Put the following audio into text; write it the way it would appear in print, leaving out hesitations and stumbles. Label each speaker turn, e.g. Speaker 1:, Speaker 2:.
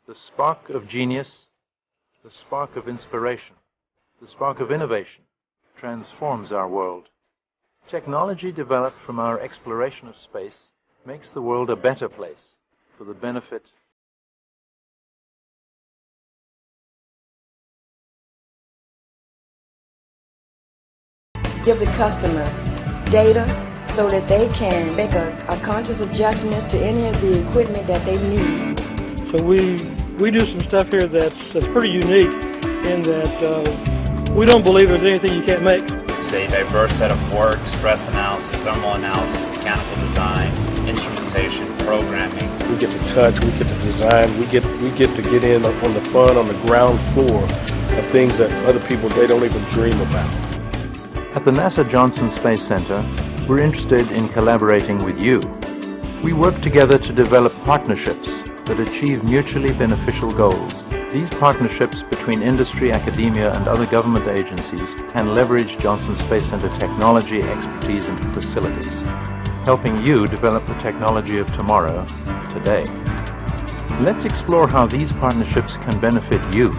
Speaker 1: the spark of genius, the spark of inspiration, the spark of innovation transforms our world. Technology developed from our exploration of space makes the world a better place for the benefit
Speaker 2: give the customer data so that they can make a conscious adjustment to any of the equipment that they need.
Speaker 3: So we do some stuff here that's pretty unique in that we don't believe there's anything you can't make.
Speaker 4: It's a diverse set of work: stress analysis, thermal analysis, mechanical design, instrumentation, programming.
Speaker 5: We get to touch, we get to design, we get to get in on the fun, on the ground floor of things that other people, they don't even dream about.
Speaker 1: At the NASA Johnson Space Center, we're interested in collaborating with you. We work together to develop partnerships that achieve mutually beneficial goals. These partnerships between industry, academia, and other government agencies can leverage Johnson Space Center technology, expertise, and facilities, helping you develop the technology of tomorrow, today. Let's explore how these partnerships can benefit you.